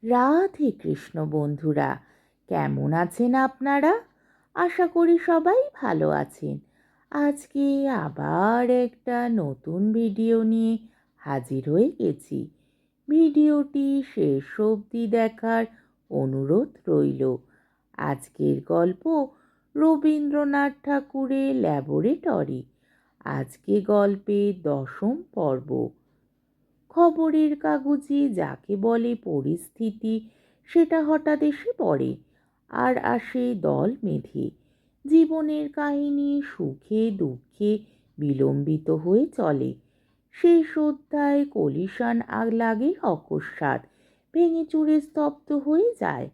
রাধে কৃষ্ণ বন্ধুরা, কেমন আছেন আপনারা? আশা করি সবাই ভালো আছেন। আজকে আবার একটা নতুন ভিডিও নিয়ে হাজির হয়ে গেছি। ভিডিওটি শেষ অবধি দেখার অনুরোধ রইল। আজকের গল্প রবীন্দ্রনাথ ঠাকুরের ল্যাবরেটরি। আজকে গল্পের 10ম পর্ব। খবরের কাগজে যাকে বলে পরিস্থিতি, সেটা হঠাৎ এসে পড়ে, আর আসে দল বেঁধে। জীবনের কাহিনী সুখে দুঃখে বিলম্বিত হয়ে চলে। শেষ অধ্যায় কলিশান লাগে অকস্মাৎ, ভেঙে চুরে স্তব্ধ হয়ে যায়।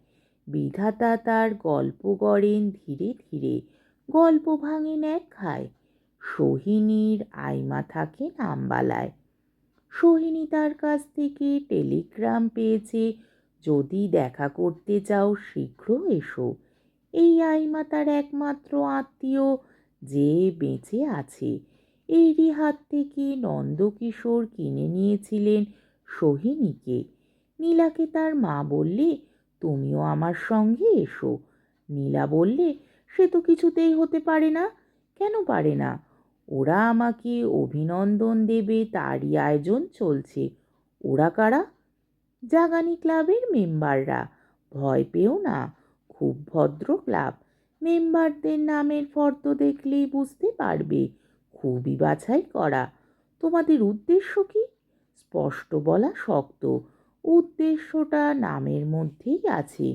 বিধাতা তার গল্প গড়েন ধীরে ধীরে, গল্প ভাঙেন এক খায়। সোহিনীর আইমা থাকেন আম্বালায়। সোহিনী তার কাছ থেকে টেলিগ্রাম পেয়েছে, যদি দেখা করতে চাও শীঘ্র এসো। এই আইমা তার একমাত্র আত্মীয়, যে বেঁচে আছে। এরই হাত থেকে নন্দকিশোর কিনে নিয়েছিলেন সোহিনীকে। নীলাকে তার মা বললে, তুমিও আমার সঙ্গে এসো। নীলা বললে, সে তো কিছুতেই হতে পারে না। কেন পারে না? ওরা আমাকে অভিনন্দন দেবে, তারই আয়োজন চলছে। ওরা কারা? জাগানি ক্লাবের মেম্বাররা। ভয় পেও না, খুব ভদ্র ক্লাব। মেম্বারদের নামের ফর্দ দেখলেই বুঝতে পারবে, খুবই বাছাই করা। তোমাদের উদ্দেশ্য কি? স্পষ্ট বলা শক্ত। উদ্দেশ্যটা নামের মধ্যেই আছে।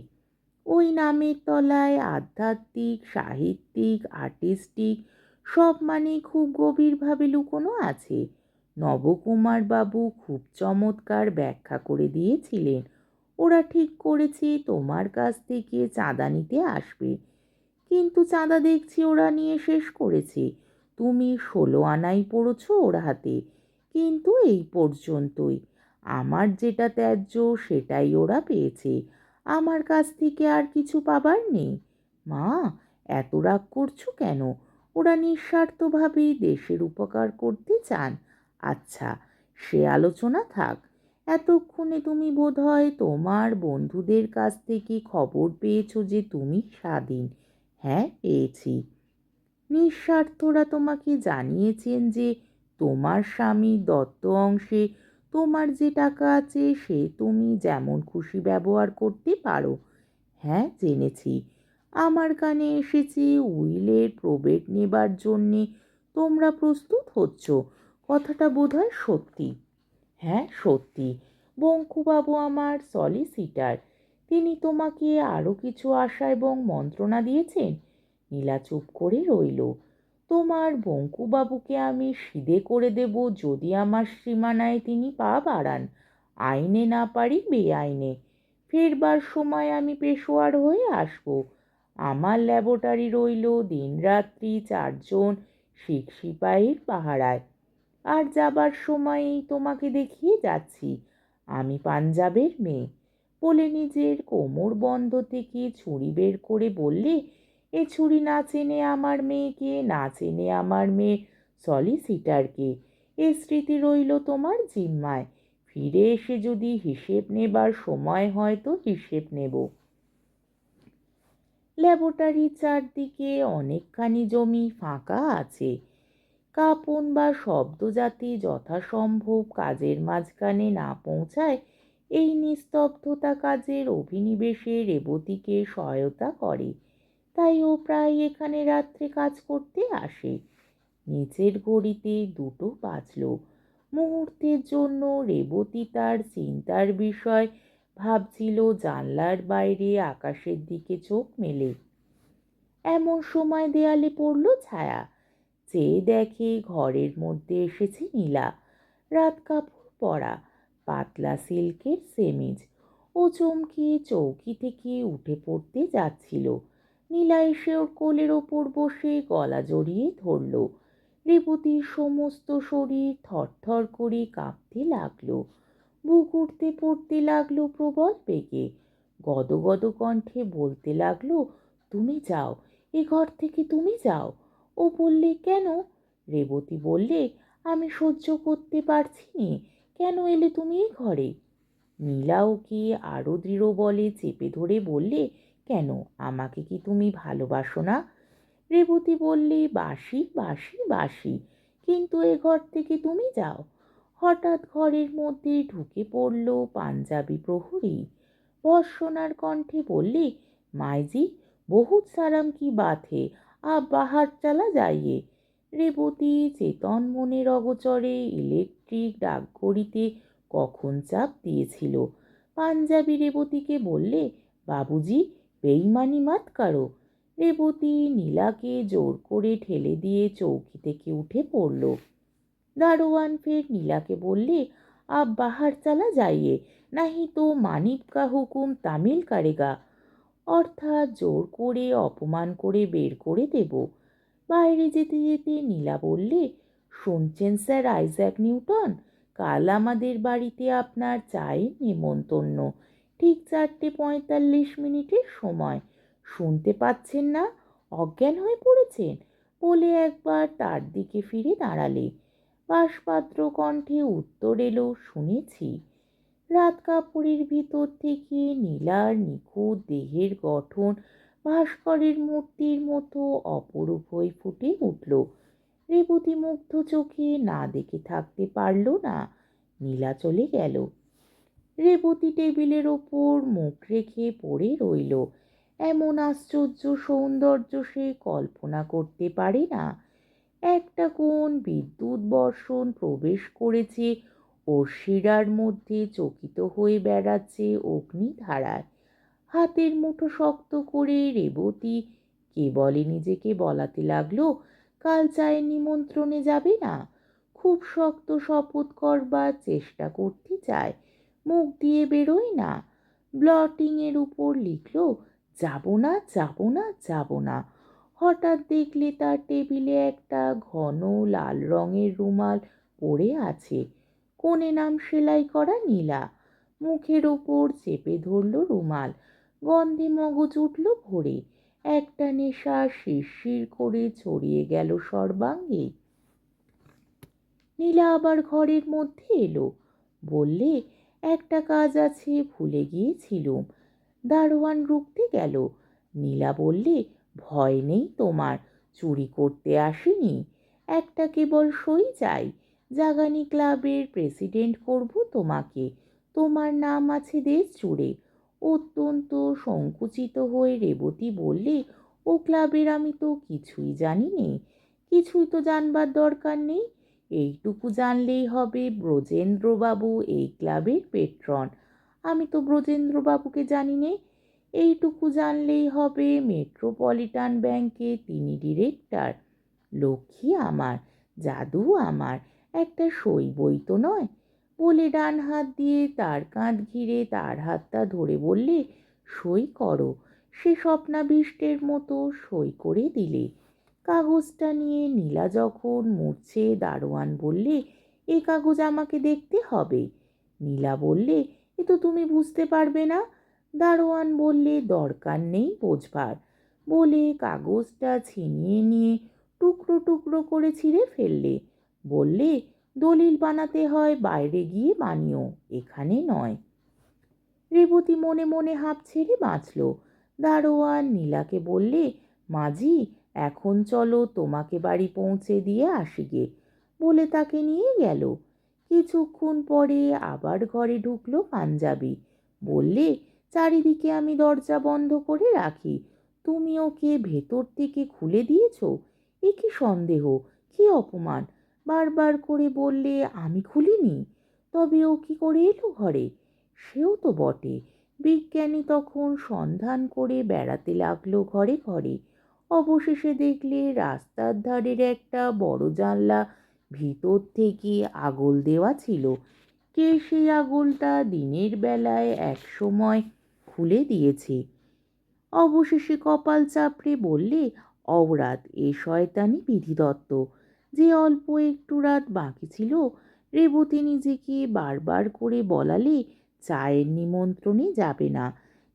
ওই নামের তলায় আধ্যাত্মিক, সাহিত্যিক, আর্টিস্টিক সব মানে খুব গভীরভাবে লুকোনো আছে। নবকুমার বাবু খুব চমৎকার ব্যাখ্যা করে দিয়েছিলেন। ওরা ঠিক করেছে তোমার কাছ থেকে চাঁদা নিতে আসবে। কিন্তু চাঁদা দেখছি ওরা নিয়ে শেষ করেছে। তুমি 16 আনাই পড়েছ ওর হাতে। কিন্তু এই পর্যন্তই। আমার যেটা ত্যায্য সেটাই ওরা পেয়েছে। আমার কাছ থেকে আর কিছু পাবার নেই। মা, এত রাগ করছো কেন? ওরা নিঃস্বার্থভাবে দেশের উপকার করতে চান। আচ্ছা, সে আলোচনা থাক। এতক্ষণে তুমি বোধহয় তোমার বন্ধুদের কাছ থেকে খবর পেয়েছো যে তুমি স্বাধীন। হ্যাঁ, পেয়েছি। নিঃস্বার্থরা তোমাকে জানিয়েছেন যে তোমার স্বামী দত্ত অংশে তোমার যে টাকা আছে সে তুমি যেমন খুশি ব্যবহার করতে পারো। হ্যাঁ, জেনেছি। আমার কানে এসেছে উইলের প্রবেট নেবার জন্যে তোমরা প্রস্তুত হচ্ছ। কথাটা বোধহয় সত্যি। হ্যাঁ, সত্যি। বঙ্কুবাবু আমার সলিসিটার। তিনি তোমাকে আরও কিছু আশা এবং মন্ত্রণা দিয়েছেন। নীলা চুপ করে রইল। তোমার বঙ্কুবাবুকে আমি সিধে করে দেব যদি আমার সীমানায় তিনি পা বাড়ান। আইনে না পারি বেআইনে। ফেরবার সময় আমি পেশোয়ার হয়ে আসব। আমার ল্যাবরেটরি রইল দিনরাত্রি 4 জন শিখ সিপাহীর পাহারায়। আর যাবার সময়ই তোমাকে দেখিয়ে যাচ্ছি, আমি পাঞ্জাবের মেয়ে। বলে নিজের কোমর বন্ধ থেকে ছুরি বের করে বললে, এ ছুরি না চেনে আমার মেয়েকে, না চেনে আমার মেয়ে সলিসিটারকে। এ স্মৃতি রইল তোমার জিম্মায়। ফিরে এসে যদি হিসেব নেবার সময় হয় তো হিসেব নেব। ল্যাবরেটরির চারদিকে অনেকখানি জমি ফাঁকা আছে। কাঁপন বা শব্দজাতি যথাসম্ভব কাজের মাঝখানে না পৌঁছায়, এই নিস্তব্ধতা কাজের অভিনিবেশে রেবতীকে সহায়তা করে। তাই ও প্রায় এখানে রাত্রে কাজ করতে আসে। নিচের ঘড়িতে 2টো বাজল। মুহূর্তের জন্য রেবতী তার চিন্তার বিষয় ভাবছিল, জানলার বাইরে আকাশের দিকে চোখ মেলে। এমন সময় দেয়ালে পড়ল ছায়া। চেয়ে দেখে ঘরের মধ্যে এসেছে নীলা। রাত কাপড় পরা, পাতলা সিল্কের সেমিজ। ও চমকিয়ে চৌকি থেকে উঠে পড়তে যাচ্ছিল। নীলা এসে ওর কোলের ওপর বসে গলা জড়িয়ে ধরল। রেবতীর সমস্ত শরীর থরথর করে কাঁপতে লাগলো। বুক উঠতে পড়তে লাগলো প্রবল বেগে। গদগদ কণ্ঠে বলতে লাগলো, তুমি যাও, এ ঘর থেকে তুমি যাও। ও বললে, কেন? রেবতী বললে, আমি সহ্য করতে পারছি নে। কেন এলে তুমি এই ঘরে? নীলা ওকে আরও দৃঢ় বলে চেপে ধরে বললে, কেন, আমাকে কি তুমি ভালোবাসো না? রেবতী বললে, বাসি বাসি বাসি, কিন্তু এ ঘর থেকে তুমি যাও। হঠাৎ ঘরের মধ্যে ঢুকে পড়ল পাঞ্জাবি প্রহরী। ভর্ৎসনার কণ্ঠে বললে, মাইজি, বহুত সারাম কি বাত হে, আপ বাহার চালা যাইয়ে। রেবতী চেতন মনের অগোচরে ইলেকট্রিক ডাকঘড়িতে কখন চাপ দিয়েছিল। পাঞ্জাবি রেবতীকে বললে, বাবুজি, বেইমানি মাত কারো। রেবতী নীলাকে জোর করে ঠেলে দিয়ে চৌকি থেকে উঠে পড়ল। দারোয়ান ফের নীলাকে বললে, আপ বাহার চালা যাইয়ে, নাহি তো মানিব কা হুকুম তামিল কারেগা, অর্থাৎ জোর করে অপমান করে বের করে দেব। বাইরে যেতে যেতে নীলা বললে, শুনছেন স্যার আইজ্যাক নিউটন, কাল আমাদের বাড়িতে আপনার চায়ের নেমন্তন্ন, ঠিক 4:45 সময়। শুনতে পাচ্ছেন না? অজ্ঞান হয়ে পড়েছেন? বলে একবার তার দিকে ফিরে দাঁড়ালে। বাষ্পাত্র কণ্ঠে উত্তর এলো, শুনেছি। রাত কাপড়ের ভিতর থেকে নীলার নিখুঁত দেহের গঠন ভাস্করের মূর্তির মতো অপরূপ হয়ে ফুটে উঠল। রেবতী মুগ্ধ চোখে না দেখে থাকতে পারল না। নীলা চলে গেল। রেবতী টেবিলের ওপর মুখ রেখে পড়ে রইল। এমন আশ্চর্য সৌন্দর্য সে কল্পনা করতে পারে না। একটা কোন বিদ্যুৎ বর্ষণ প্রবেশ করেছে ওর শিরার মধ্যে, চকিত হয়ে বেড়াচ্ছে অগ্নিধারায়। হাতের মুঠো শক্ত করে রেবতী কেবলই নিজেকে বলাতে লাগলো, কাল চায়ের নিমন্ত্রণে যাবে না। খুব শক্ত শপথ করবার চেষ্টা করতে চায়, মুখ দিয়ে বেরোয় না। ব্লটিংয়ের উপর লিখল, যাব না যাব না যাব না। হঠাৎ দেখলে তার টেবিলে একটা ঘন লাল রঙের রুমাল পড়ে আছে, কোণে নাম সেলাই করা নীলা। মুখের ওপর চেপে ধরল রুমাল। গন্ধে মগজ উঠল ভরে। একটা নেশা শিরশির করে ছড়িয়ে গেল সর্বাঙ্গে। নীলা আবার ঘরের মধ্যে এলো। বললে, একটা কাজ আছে, ভুলে গিয়েছিলুম। দারোয়ান রুখতে গেল। নীলা বললে, ভয় নেই তোমার, চুরি করতে আসিনি। একটা কেবল সই চাই। জাগানি ক্লাবের প্রেসিডেন্ট করব তোমাকে। তোমার নাম আছে দেশ জুড়ে। অত্যন্ত সংকুচিত হয়ে রেবতী বললে, ও ক্লাবের আমি তো কিছুই জানি নে। কিছুই তো জানবার দরকার নেই। এইটুকু জানলেই হবে ব্রজেন্দ্রবাবু এই ক্লাবের পেট্রন। আমি তো ব্রজেন্দ্রবাবুকে জানি নে। এইটুকু জানলেই হবে মেট্রোপলিটন ব্যাংকে তিনি ডিরেক্টর। লক্ষ্মী আমার, জাদু আমার, একটা সই বই তো নয়। বলে ডান হাত দিয়ে তার কাঁধ ঘিরে তার হাতটা ধরে বললে, সই করো। সে স্বপ্নাবিষ্টের মতো সই করে দিলে। কাগজটা নিয়ে নীলা যখন মুড়ছে, দারোয়ান বললে, এ কাগজ আমাকে দেখতে হবে। নীলা বললে, এ তো তুমি বুঝতে পারবে না। দারোয়ান বললে, দরকার নেই বোঝবার। বলে কাগজটা ছিনিয়ে নিয়ে টুকরো টুকরো করে ছিঁড়ে ফেললে। বললে, দলিল বানাতে হয় বাইরে গিয়ে বানিও, এখানে নয়। রেবতী মনে মনে হাঁপ ছেড়ে বাঁচল। দারোয়ান নীলাকে বললে, মাঝি, এখন চলো তোমাকে বাড়ি পৌঁছে দিয়ে আসি গে। বলে তাকে নিয়ে গেল। কিছুক্ষণ পরে আবার ঘরে ঢুকলো পাঞ্জাবি। বললে, চারিদিকে আমি দরজা বন্ধ করে রাখি, তুমি ওকে ভেতর থেকে খুলে দিয়েছ? এ কি সন্দেহ, কি অপমান! বারবার করে বললে, আমি খুলিনি। তবে ও কি করে এলো ঘরে? সেও তো বটে। বিজ্ঞানী তখন সন্ধান করে বেড়াতে লাগলো ঘরে ঘরে। অবশেষে দেখলে রাস্তার ধারের একটা বড় জানলা ভিতর থেকে আগল দেওয়া ছিল। কে সেই আগলটা দিনের বেলায় এক সময় খুলে দিয়েছে। অবশেষে কপাল চাপড়ে বললে, অওরাত, এ শয়তানি বিধিদত্ত। যে অল্প একটু রাত বাকি ছিল, রেবতী নিজেকে বারবার করে বলালে চায়ের নিমন্ত্রণে যাবে না।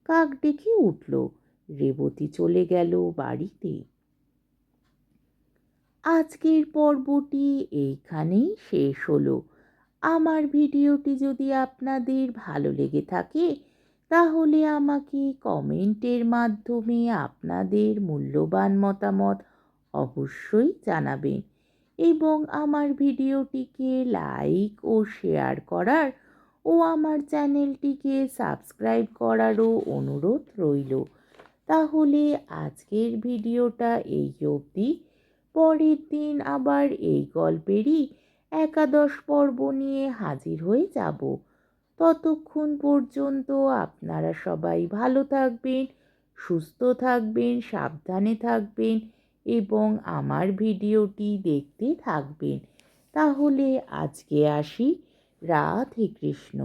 কাক ডেকে উঠল। রেবতী চলে গেল বাড়িতে। আজকের পর্বটি এইখানেই শেষ হলো। আমার ভিডিওটি যদি আপনাদের ভালো লেগে থাকে তাহলে আমাকে কমেন্টের মাধ্যমে আপনাদের মূল্যবান মতামত অবশ্যই জানাবেন এবং আমার ভিডিওটিকে লাইক ও শেয়ার করার ও আমার চ্যানেলটিকে সাবস্ক্রাইব করারও অনুরোধ রইল। তাহলে আজকের ভিডিওটা এই অবধি। পরের দিন আবার এই গল্পেরই একাদশ পর্ব নিয়ে হাজির হয়ে যাব। ততক্ষণ পর্যন্ত আপনারা সবাই ভালো থাকবেন, সুস্থ থাকবেন, সাবধানে থাকবেন এবং আমার ভিডিওটি দেখতে থাকবেন। তাহলে আজকে আসি। রাধে কৃষ্ণ।